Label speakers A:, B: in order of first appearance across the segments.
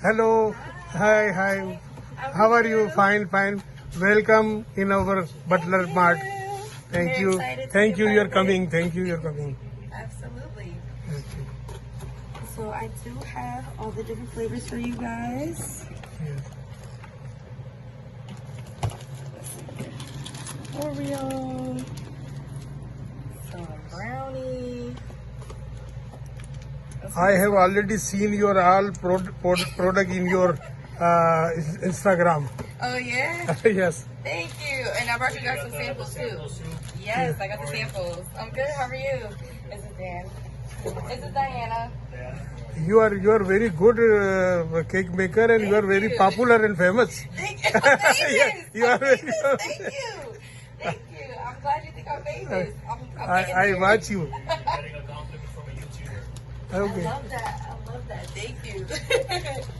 A: Hello. Hi. How are you? Fine. Welcome in our Butler Mart. Thank you. Thank you. You're coming.
B: Absolutely. So I do have all the different flavors for you guys. Oreo, some brownie.
A: I have already seen your all product in your Instagram.
B: Oh yeah?
A: Yes.
B: Thank you. And I brought you guys some samples too. Yes, I got the samples. I'm good. How are you? This is Dan. This is Diana.
A: You are very good cake maker, and you are very popular and famous.
B: Thank you. Yes,
A: You are very
B: Thank you. I'm glad you think I'm famous.
A: I watch you. Okay.
B: I love that. Thank you.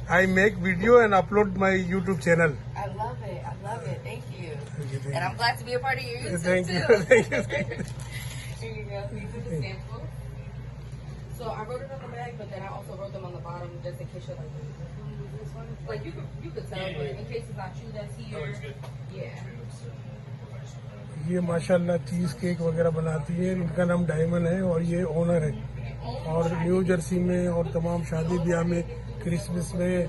A: I make video and upload my YouTube channel.
B: I love it. Thank you. And I'm glad to be a part of your YouTube
A: Thank you.
B: too. Here you go. These are the samples. So I wrote it on the bag, but then I also wrote them on the bottom just in case you're like, this one? Like you could tell, but in case it's not you that's here. Yeah.
A: ये माशाल्लाह cheese cake वगैरह बनाती है. इनका नाम diamond है और ये ओनर है. और न्यू जर्सी में और तमाम शादी ब्याह में, क्रिसमस में,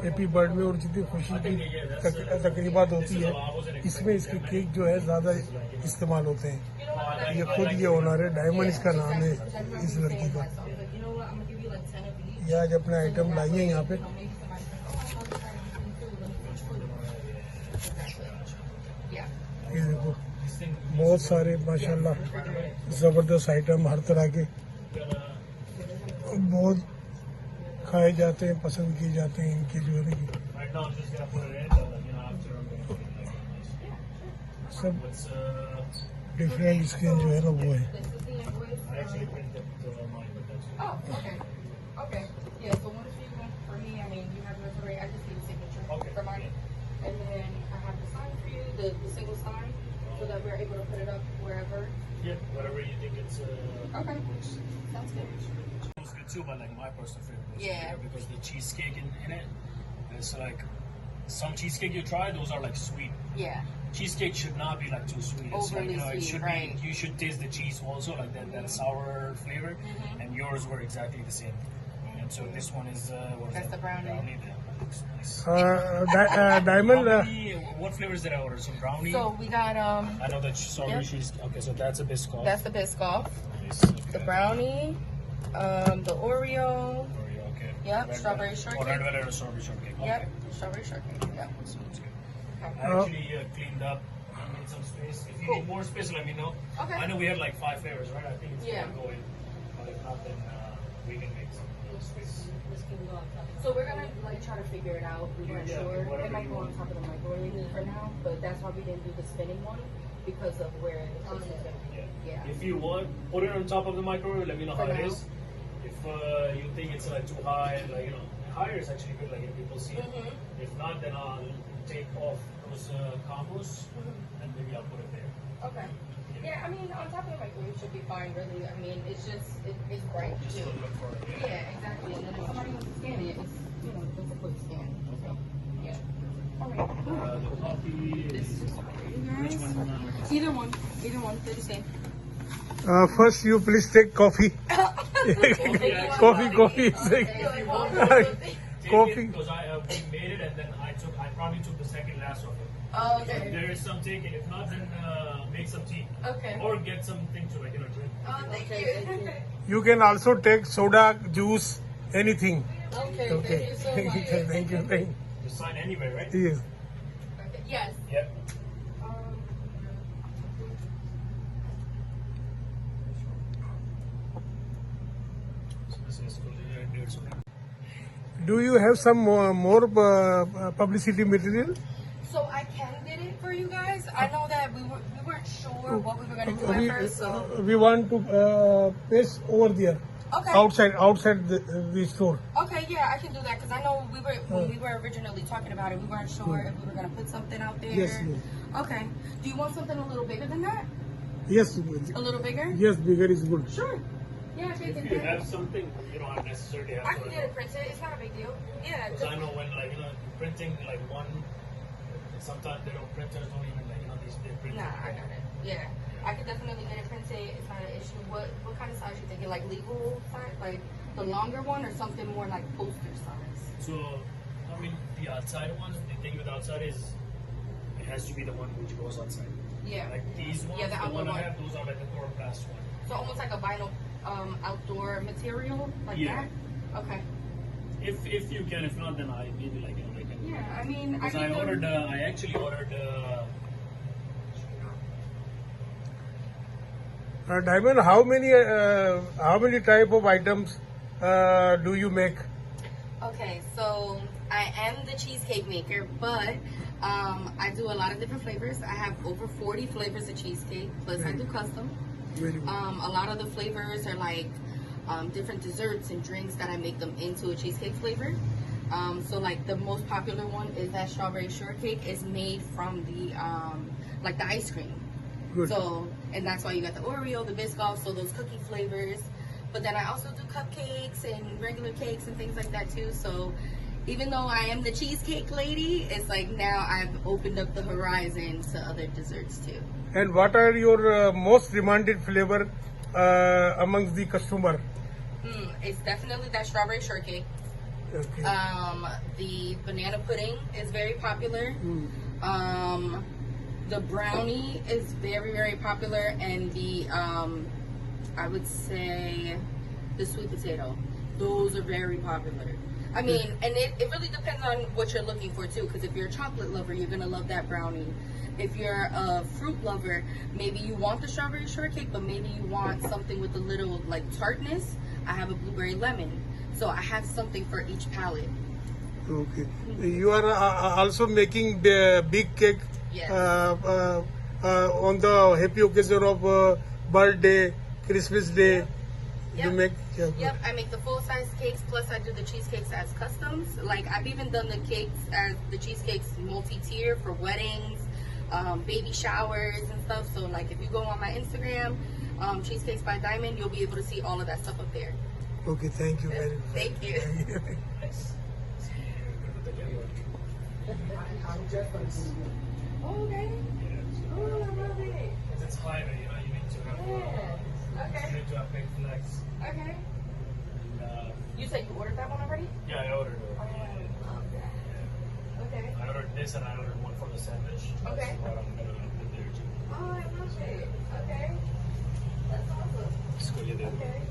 A: हैप्पी बर्थडे में और जितनी खुशी की तकरीबात होती है, इसमें इसके केक जो है ज़्यादा इस्तेमाल होते हैं. ये खुद ये ओनर है. डायमंड इसका नाम है इस लड़की का. ये आज अपने आइटम लाई है यहाँ पे. ये देखो बहुत सारे माशाल्लाह ज़बरदस्त आइटम, हर तरह के बहुत खाए जाते हैं, पसंद किए जाते हैं इनके जो है सब डिफरेंट इसके जो है ना वो है.
B: So that we're able to put it up wherever.
C: Yeah, whatever you think it's.
B: Okay, sounds good.
C: It's good too, but like my personal favorite is
B: Yeah.
C: because the cheesecake in it, it's like some cheesecake you try, those are like sweet.
B: Yeah.
C: Cheesecake should not be like too sweet. It's like,
B: Overly
C: it
B: sweet,
C: should
B: right.
C: be. You should taste the cheese also, like that sour flavor, and yours were exactly the same. And so this one is what is
B: That's
C: that?
B: the brownie.
C: That looks nice.
A: Diamond
C: What flavors did I order? Some brownie.
B: So we got
C: I know that strawberry
B: Yep.
C: cheese. Okay, so that's a Biscoff.
B: that's the Biscoff,
C: Nice.
B: the
C: Okay.
B: brownie, the Oreo.
C: Oreo, okay.
B: Yep,
C: Red
B: strawberry
C: velvet.
B: shortcake.
C: Red velvet or strawberry shortcake.
B: Yep,
C: Okay.
B: strawberry shortcake. Yep.
C: Sounds good.
B: Okay.
C: I actually cleaned up. I made some space. If you need more space, let me know.
B: Okay.
C: I know we had like 5 flavors, right? I think it's
B: Yeah.
C: gonna go in. But if not, then we can make some more space.
B: So we're gonna like try to figure it out. We weren't
C: Yeah,
B: sure.
C: whatever
B: It might go
C: you
B: on
C: want.
B: top of the microwave for now, but that's why we didn't do the spinning one because of where the place is gonna be. Yeah.
C: If you want, put it on top of the microwave. Let me know
B: For
C: how it
B: now.
C: is. If you think it's like too high, like higher is actually good. Like if people see it. If not, then I'll take off those combos and maybe I'll put it there.
B: Okay. Yeah, I mean, on top of the microwave should be fine, really. I mean, it's just, it's bright,
C: Just
B: too.
C: look for it.
B: Yeah, exactly. And then if somebody wants to scan it, it's, just a quick scan. So, yeah. All right.
C: The coffee
B: This
C: is.
B: is just for you
C: Which
B: guys.
C: one?
B: Either one. They're the same.
A: first you please take coffee. Coffee. Coffee.
C: Because we made it and then I probably took the second last of it.
B: Oh,
C: If
B: okay.
C: there is some, take it. If not, then make some tea.
B: Okay.
C: Or get something to drink.
B: Oh, thank you.
A: You can also take soda, juice, anything.
B: Okay,
A: Okay.
B: thank you so much.
A: Thank you.
C: Just sign anyway, right?
A: Yes.
B: Okay. Yes.
C: Yep. So this is for the 150.
A: Do you have some more publicity material?
B: So I can get it for you guys. I know that we weren't sure what we were gonna do at first, so
A: We want to paste over there,
B: okay.
A: outside the store.
B: Okay, yeah, I can do that because I know when we were originally talking about it, we weren't sure if we were gonna put something out there.
A: Yes.
B: Okay. Do you want something a little bigger than that?
A: Yes.
B: A little bigger?
A: Yes, bigger is good.
B: Sure. Yeah, if
C: If you have something, you don't have necessarily have
B: I
C: to.
B: can get it printed. It's not a big deal. Yeah.
C: Because I know when, like, you know, printing like one, sometimes they don't, printers don't even, like, you know, they print.
B: Nah, I got it. Yeah. I could definitely get it printed. It's not an issue. What kind of size you thinking? Like legal size? Like the longer one or something more like poster size?
C: So, I mean, the outside ones, the thing with outside is it has to be the one which goes outside.
B: Yeah.
C: Like these ones,
B: Yeah, the outdoor
C: one I
B: one.
C: have, those are like the chloroplast one.
B: So almost like a vinyl outdoor material? Like
C: Yeah.
B: that? Okay.
C: If you can, if not, then I maybe, like, you know, like.
B: Yeah, I mean,
C: Because I ordered, I actually ordered.
A: Diamond, how many type of items do you make?
B: Okay, so I am the cheesecake maker, but I do a lot of different flavors. I have over 40 flavors of cheesecake, plus I do custom.
A: Very good.
B: A lot of the flavors are like different desserts and drinks that I make them into a cheesecake flavor. So like the most popular one is that strawberry shortcake. It's made from the like the ice cream.
A: Good.
B: So, and that's why you got the Oreo, the Biscoff, so those cookie flavors. But then I also do cupcakes and regular cakes and things like that too. So even though I am the cheesecake lady, it's like now I've opened up the horizon to other desserts too.
A: And what are your most demanded flavor amongst the customer?
B: It's definitely that strawberry shortcake.
A: Okay.
B: The banana pudding is very popular. The brownie is very, very popular, and the I would say the sweet potato. Those are very popular. I mean, and it really depends on what you're looking for too, because if you're a chocolate lover, you're gonna love that brownie. If you're a fruit lover, maybe you want the strawberry shortcake, but maybe you want something with a little like tartness. I have a blueberry lemon. So I have something for each palate.
A: Okay. You are also making the big cake.
B: Yes.
A: On the happy occasion of birthday, Christmas Day.
B: Yep.
A: You make. Yeah, good.
B: Yep, I make the full-size cakes, plus I do the cheesecakes as customs. Like, I've even done the cakes as the cheesecakes multi-tier for weddings, baby showers and stuff. So, like, if you go on my Instagram, Cheesecakes by Diamond, you'll be able to see all of that stuff up there.
A: Okay, thank you very much.
B: Thank you. Okay. Oh, I love it.
C: It's higher, you know, you need to have,
B: Okay.
C: you need to have big flags.
B: Okay.
C: And,
B: You said you ordered that one already?
C: yeah, I ordered it.
B: Okay.
C: I ordered this and I ordered one for the sandwich.
B: Okay.
C: That's what I'm gonna put there too.
B: Oh, I love it. Okay. That's awesome.
C: Let's go get it.
B: Okay.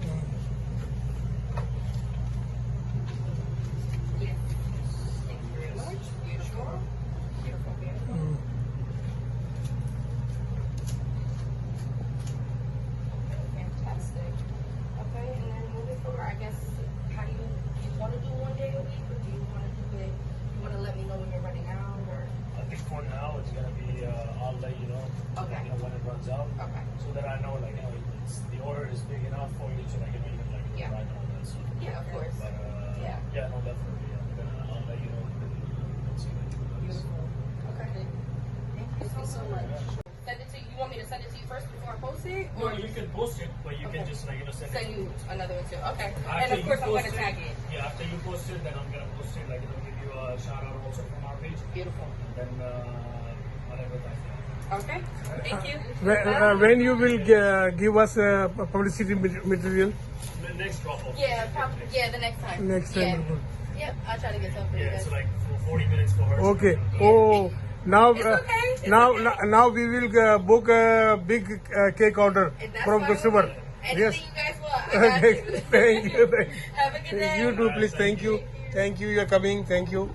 B: Yes. Thank you very much. Beautiful. Beautiful, beautiful. Fantastic. Okay, and then moving forward, I guess, how do you want to do 1 day a week, or do you want to do it, you want to let me know when you're running out, or?
C: I think for now it's gonna be I'll let you know.
B: Okay.
C: You know, when it runs out.
B: Okay.
C: So that I know, like, you know, the order is big enough for you to, like, you know, even, like,
B: Yeah.
C: write on that. So,
B: Yeah, of course.
C: but
B: Yeah.
C: yeah, no, definitely. I'll let you know. Let's see what you do.
B: Beautiful. Okay. Thank you so much. Send it to you. You want me to send it to you first before I post it?
C: No, you can post it, but you can
B: Okay.
C: just, like, you know, send
B: Send
C: it.
B: you another one too. Okay.
C: After
B: And of
C: you
B: course I'm
C: post
B: gonna tag it.
C: Yeah, after you post it, then I'm gonna post it, like, you know, give you a shout out also from our page.
B: Beautiful.
C: Then whatever that.
B: Okay. Thank you.
A: When you will give us publicity material?
C: The next drop off.
B: Yeah, probably. Yeah, the next time.
A: Next time.
B: Yeah. Yep. I'll try to get something for you
C: Yeah,
B: guys.
C: so like for 40 minutes for her.
A: Okay. Oh, now
B: It's okay. It's
A: now we will book a big cake order
B: And that's
A: from
B: fine
A: customer.
B: with me. Anything
A: Yes.
B: you guys want. I got
A: Okay.
B: you.
A: Thank you.
B: Have a good day.
A: You too, please. Thank you. Thank you. You are coming. Thank you.